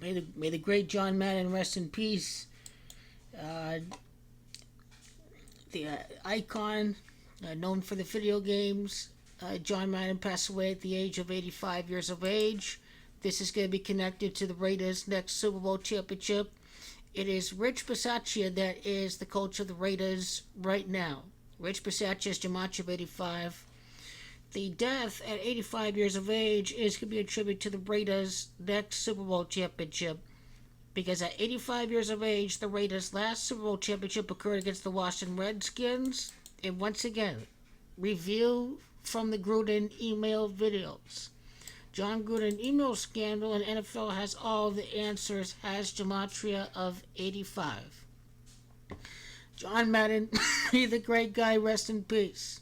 May the great John Madden rest in peace. Uh, the icon known for the video games. John Madden passed away at the age of 85 years of age. This is going to be connected to the Raiders' next Super Bowl championship. It is Rich Bisaccia that is the coach of the Raiders right now. Rich Bisaccia is gematria of 85. The death at 85 years of age is going to be a tribute to the Raiders' next Super Bowl championship. Because at 85 years of age, the Raiders' last Super Bowl championship occurred against the Washington Redskins. And once again, review from the Gruden email videos. John Gruden email scandal, and NFL has all the answers, has gematria of 85. John Madden, may the great guy rest in peace.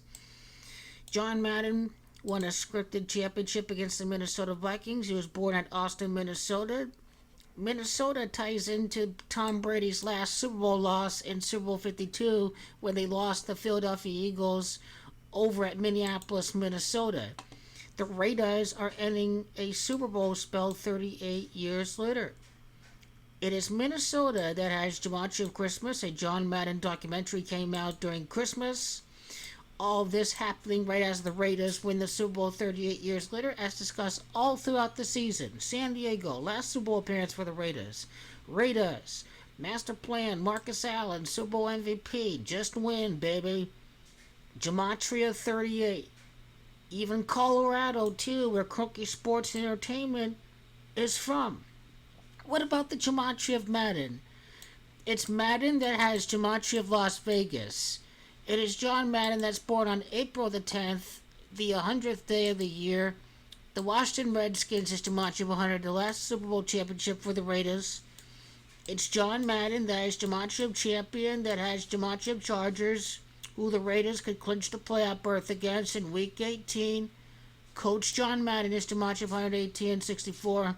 John Madden won a scripted championship against the Minnesota Vikings. He was born at Austin, Minnesota. Minnesota ties into Tom Brady's last Super Bowl loss in Super Bowl 52 when they lost the Philadelphia Eagles over at Minneapolis, Minnesota. The Raiders are ending a Super Bowl spell 38 years later. It is Minnesota that has Gematria of Christmas. A John Madden documentary came out during Christmas. All this happening right as the Raiders win the Super Bowl 38 years later, as discussed all throughout the season. San Diego, last Super Bowl appearance for the Raiders. Raiders, master plan, Marcus Allen, Super Bowl MVP, just win, baby. Gematria 38. Even Colorado, too, where Crookie Sports and Entertainment is from. What about the Gematria of Madden? It's Madden that has Gematria of Las Vegas. It is John Madden that's born on April the 10th, the 100th day of the year. The Washington Redskins is Gematria of 100, the last Super Bowl championship for the Raiders. It's John Madden that is Gematria of Champion, that has Gematria of Chargers, who the Raiders could clinch the playoff berth against in Week 18. Coach John Madden is Gematria of 118 and 64.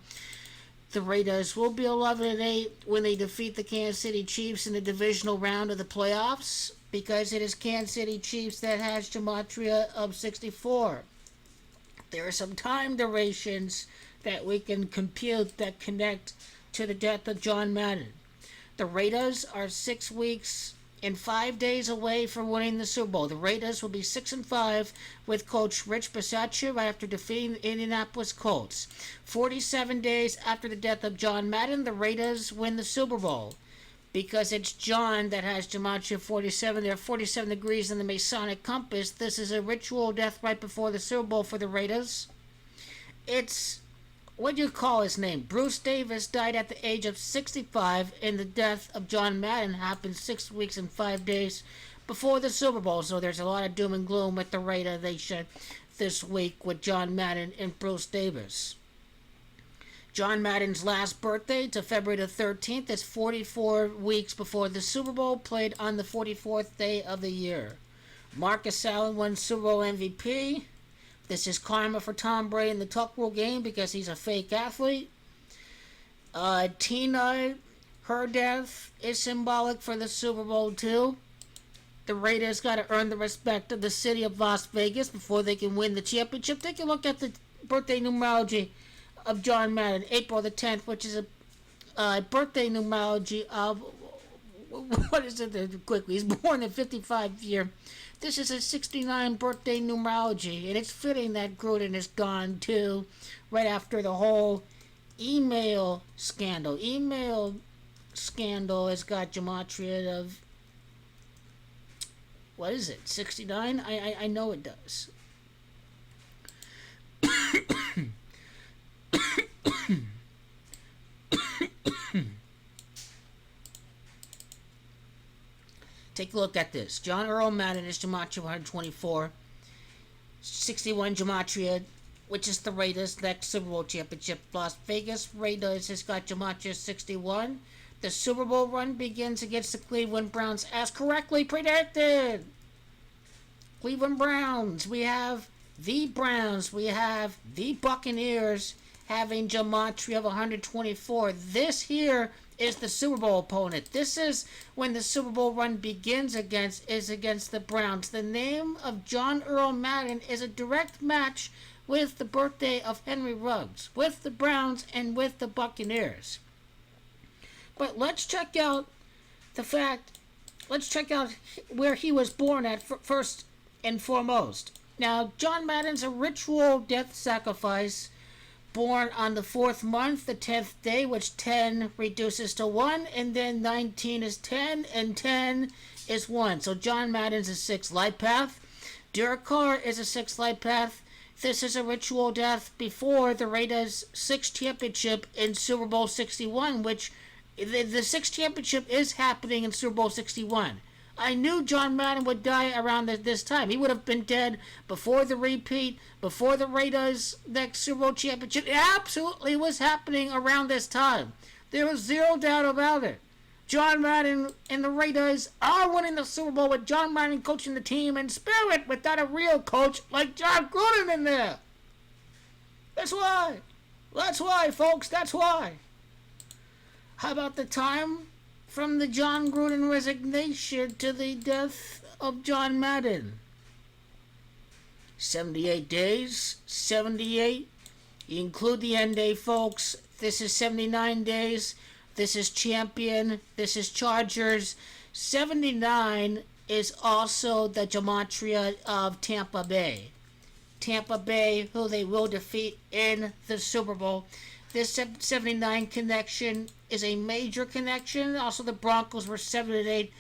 The Raiders will be 11-8 when they defeat the Kansas City Chiefs in the divisional round of the playoffs, because it is Kansas City Chiefs that has Gematria of 64. There are some time durations that we can compute that connect to the death of John Madden. The Raiders are 6 weeks and 5 days away from winning the Super Bowl. The Raiders will be 6-5 with Coach Rich Bisaccia right after defeating the Indianapolis Colts. 47 days after the death of John Madden, the Raiders win the Super Bowl. Because it's John that has Gematria 47. There are 47 degrees in the Masonic compass. This is a ritual death right before the Super Bowl for the Raiders. It's, what do you call his name? Bruce Davis died at the age of 65, and the death of John Madden happened 6 weeks and 5 days before the Super Bowl. So there's a lot of doom and gloom with the Raider Nation this week with John Madden and Bruce Davis. John Madden's last birthday, to February the 13th, is 44 weeks before the Super Bowl, played on the 44th day of the year. Marcus Allen won Super Bowl MVP. This is karma for Tom Brady in the Tuck Rule game because he's a fake athlete. Tina, her death is symbolic for the Super Bowl too. The Raiders got to earn the respect of the city of Las Vegas before they can win the championship. Take a look at the birthday numerology of John Madden, April the 10th, which is a birthday numerology of, what is it quickly? He's born in 55 year. This is a 69 birthday numerology, and it's fitting that Gruden is gone too, right after the whole email scandal. Email scandal has got gematria of, what is it, 69? I know it does. Take a look at this. John Earl Madden is Gematria 124. 61 Gematria, which is the Raiders' next Super Bowl championship. Las Vegas Raiders has got Gematria 61. The Super Bowl run begins against the Cleveland Browns as correctly predicted. Cleveland Browns. We have the Browns. We have the Buccaneers having Gematria of 124. This here is the Super Bowl opponent. This is when the Super Bowl run begins against the Browns. The name of John Earl Madden is a direct match with the birthday of Henry Ruggs, with the Browns and with the Buccaneers. But let's check out the fact. Let's check out where he was born at first and foremost. Now, John Madden's a ritual death sacrifice, born on the fourth month, the 10th day, which 10 reduces to 1, and then 19 is 10, and 10 is 1. So John Madden's a 6th life path. Derek Carr is a 6th life path. This is a ritual death before the Raiders' 6th championship in Super Bowl 61, which the 6th championship is happening in Super Bowl 61. I knew John Madden would die around this time. He would have been dead before the repeat, before the Raiders' next Super Bowl championship. It absolutely was happening around this time. There was zero doubt about it. John Madden and the Raiders are winning the Super Bowl with John Madden coaching the team in spirit without a real coach like John Gruden in there. That's why. That's why, folks. That's why. How about the time from the John Gruden resignation to the death of John Madden? 78 days. 78. You include the end day, folks. This is 79 days. This is champion. This is Chargers. 79 is also the gematria of Tampa Bay. Tampa Bay, who they will defeat in the Super Bowl. This 79 connection is a major connection. Also, the Broncos were 7-8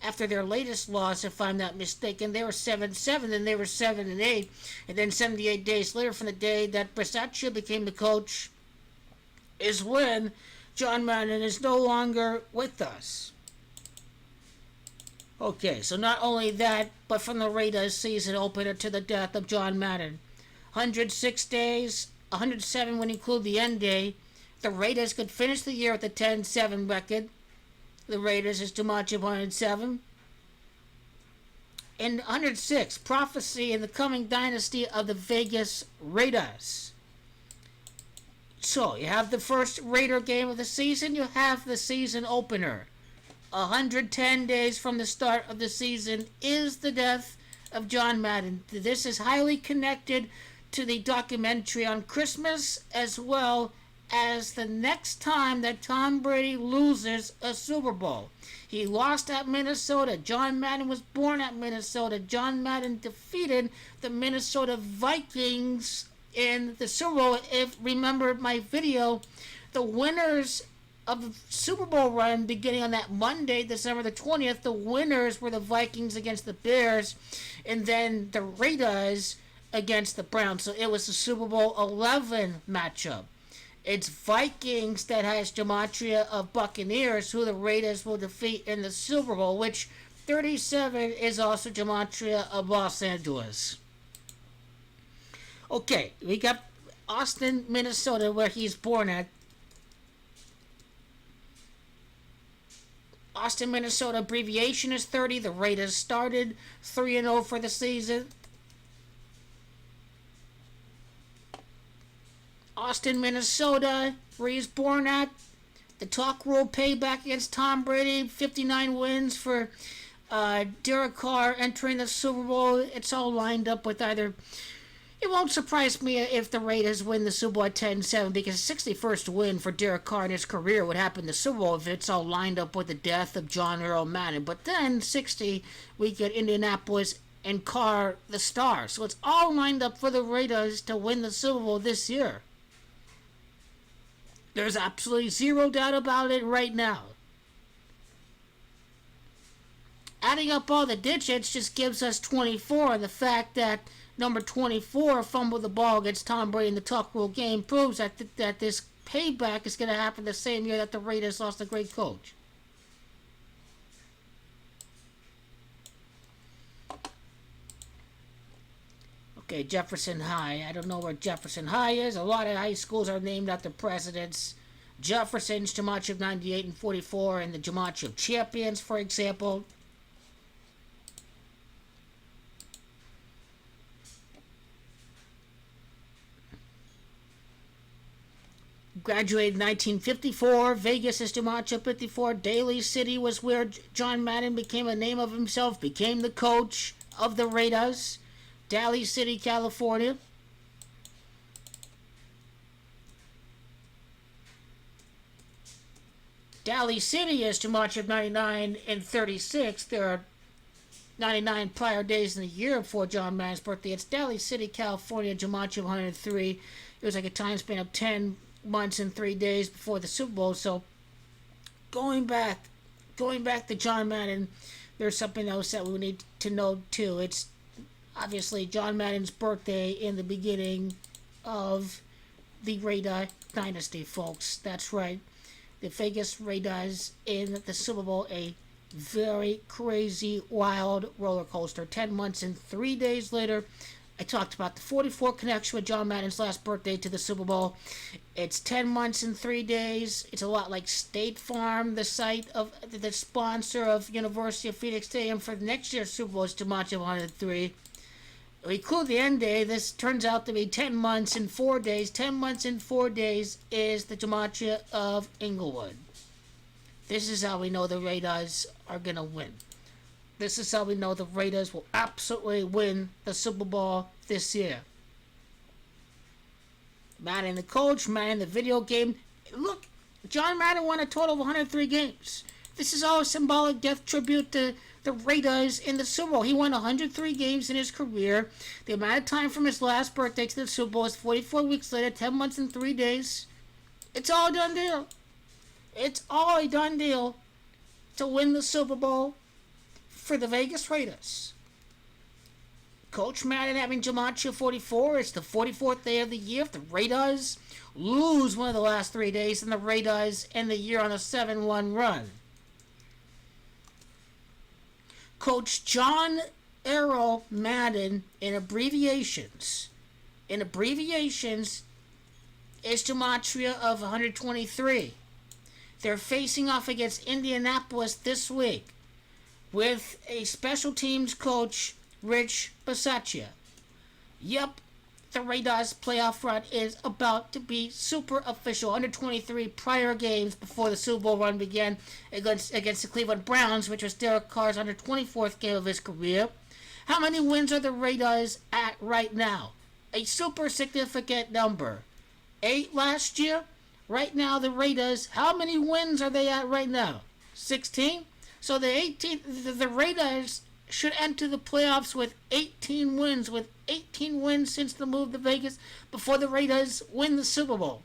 after their latest loss, if I'm not mistaken. They were 7-7, and they were 7-8. And then 78 days later, from the day that Bisaccia became the coach, is when John Madden is no longer with us. Okay, so not only that, but from the Raiders season opener to the death of John Madden. 106 days, 107 when you include the end day. The Raiders could finish the year with a 10-7 record. The Raiders is too much of 107. And 106, prophecy in the coming dynasty of the Vegas Raiders. So, you have the first Raider game of the season, you have the season opener. 110 days from the start of the season is the death of John Madden. This is highly connected to the documentary on Christmas, as well as the next time that Tom Brady loses a Super Bowl. He lost at Minnesota. John Madden was born at Minnesota. John Madden defeated the Minnesota Vikings in the Super Bowl. If remember my video, the winners of the Super Bowl run beginning on that Monday, December the 20th, the winners were the Vikings against the Bears, and then the Raiders against the Browns. So it was the Super Bowl 11 matchup. It's Vikings that has gematria of Buccaneers, who the Raiders will defeat in the Super Bowl, which 37 is also gematria of Los Angeles. Okay, we got Austin, Minnesota, where he's born at. Austin, Minnesota abbreviation is 30. The Raiders started 3-0 for the season. Austin, Minnesota, where he's born at. The talk rule payback against Tom Brady. 59 wins for Derek Carr entering the Super Bowl. It's all lined up with either... It won't surprise me if the Raiders win the Super Bowl at 10-7, because 61st win for Derek Carr in his career would happen in the Super Bowl if it's all lined up with the death of John Earl Madden. But then 60, we get Indianapolis and Carr the star. So it's all lined up for the Raiders to win the Super Bowl this year. There's absolutely zero doubt about it right now. Adding up all the digits just gives us 24, and the fact that number 24 fumbled the ball against Tom Brady in the talk rule game proves that this payback is going to happen the same year that the Raiders lost a great coach. Okay, Jefferson High. I don't know where Jefferson High is. A lot of high schools are named after presidents. Jefferson's gematria of 98 and 44, and the gematria of champions, for example. Graduated in 1954. Vegas is gematria 54. Daly City was where John Madden became a name of himself, became the coach of the Raiders. Daly City, California. Daly City is Jumanji of 99 and 36. There are 99 prior days in the year before John Madden's birthday. It's Daly City, California, Jumanji of 103. It was like a time span of 10 months and 3 days before the Super Bowl. So going back to John Madden, there's something else that we need to know too. It's obviously John Madden's birthday in the beginning of the Raiders dynasty, folks. That's right. The Vegas Raiders in the Super Bowl, a very crazy, wild roller coaster. 10 months and 3 days later, I talked about the 44 connection with John Madden's last birthday to the Super Bowl. It's 10 months and 3 days. It's a lot like State Farm, the site of the sponsor of University of Phoenix Stadium for next year's Super Bowl is Jumanji 103. We include the end day. This turns out to be 10 months and 4 days. 10 months and 4 days is the Jumanji of Inglewood. This is how we know the Raiders are going to win. This is how we know the Raiders will absolutely win the Super Bowl this year. Madden the coach, Madden the video game. Look, John Madden won a total of 103 games. This is all a symbolic death tribute to the Raiders in the Super Bowl. He won 103 games in his career. The amount of time from his last birthday to the Super Bowl is 44 weeks later, 10 months and 3 days. It's all a done deal. It's all a done deal to win the Super Bowl for the Vegas Raiders. Coach Madden having Jumanji 44. It's the 44th day of the year. If the Raiders lose one of the last 3 days, then the Raiders end the year on a 7-1 run. Coach John Earl Madden in abbreviations is Gematria of 123. They're facing off against Indianapolis this week with a special teams coach, Rich Bisaccia. Yep, the Raiders playoff run is about to be super official. 123 prior games before the Super Bowl run began against the Cleveland Browns, which was Derek Carr's 124th game of his career. How many wins are the Raiders at right now? A super significant number. 8 last year. Right now, the Raiders, how many wins are they at right now? 16? So the Raiders should enter the playoffs with 18 wins, since the move to Vegas before the Raiders win the Super Bowl.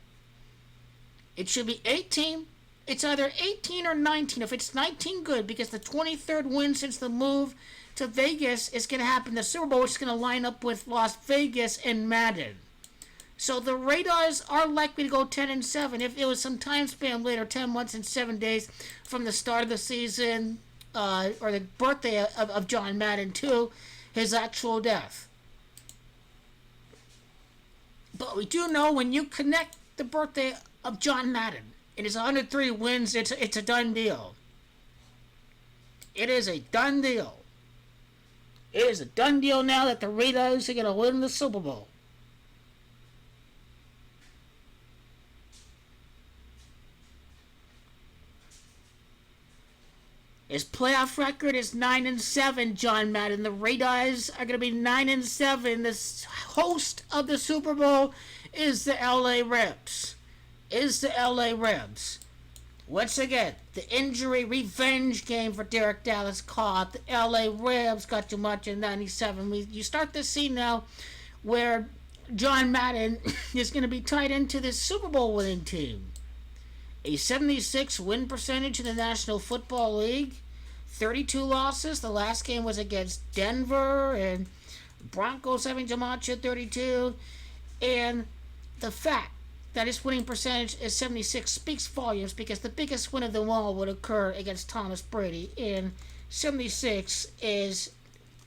It should be 18. It's either 18 or 19. If it's 19, good, because the 23rd win since the move to Vegas is going to happen. The Super Bowl is going to line up with Las Vegas and Madden. So the Raiders are likely to go 10-7 if it was some time span later, 10 months and 7 days from the start of the season, or the birthday of John Madden to his actual death. But we do know when you connect the birthday of John Madden, it is 103 wins, it's a done deal. It is a done deal. It is a done deal now that the Raiders are going to win the Super Bowl. His playoff record is 9-7, John Madden. The Raiders are going to be 9-7. The host of the Super Bowl is the LA Rams. Once again, the injury revenge game for Derek Dallas Carr. The LA Rams got too much in 97. You start to see now where John Madden is going to be tied into this Super Bowl winning team. A 76 win percentage in the National Football League. 32 losses. The last game was against Denver, and Broncos having Jumanji at 32. And the fact that his winning percentage is 76 speaks volumes, because the biggest win of them all would occur against Thomas Brady. And 76 is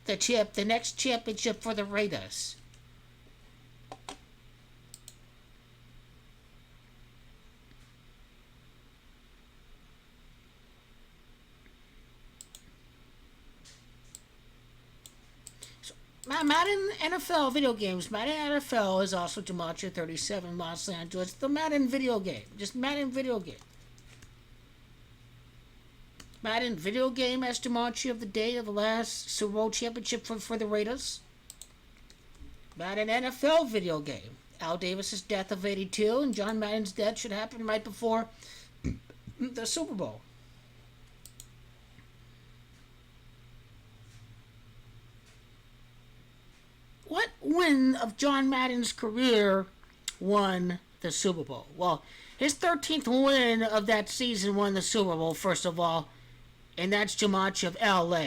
the next championship for the Raiders. Madden NFL video games. Madden NFL is also Gematria 37, Los Angeles. The Madden video game. Just Madden video game. Madden video game as Gematria of the day of the last Super Bowl championship for the Raiders. Madden NFL video game. Al Davis's death of 82, and John Madden's death should happen right before the Super Bowl. What win of John Madden's career won the Super Bowl? Well, his 13th win of that season won the Super Bowl, first of all, and that's too much of LA.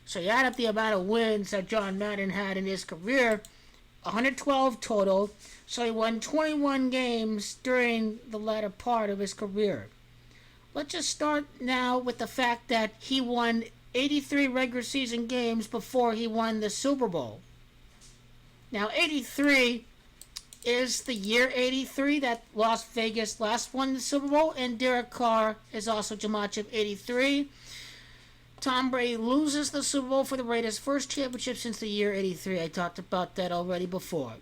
So you add up the amount of wins that John Madden had in his career, 112 total. So he won 21 games during the latter part of his career. Let's just start now with the fact that he won 83 regular season games before he won the Super Bowl. Now, 83 is the year 83 that Las Vegas last won the Super Bowl, and Derek Carr is also Jamach of 83. Tom Brady loses the Super Bowl for the Raiders' first championship since the year 83. I talked about that already before.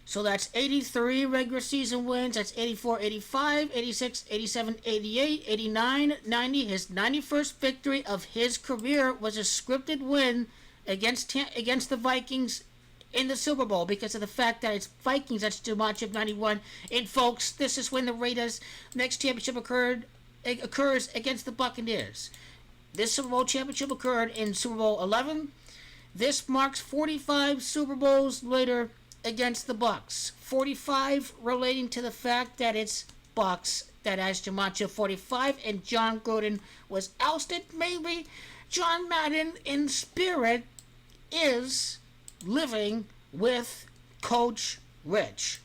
So that's 83 regular season wins. That's 84, 85, 86, 87, 88, 89, 90. His 91st victory of his career was a scripted win against the Vikings in the Super Bowl because of the fact that it's Vikings. That's too much of 91. And folks, this is when the Raiders' next championship occurs against the Buccaneers. This Super Bowl championship occurred in Super Bowl 11. This marks 45 Super Bowls later against the Bucs. 45 relating to the fact that it's Bucs that has Jamach 45 and John Gruden was ousted. Maybe John Madden in spirit is living with Coach Rich.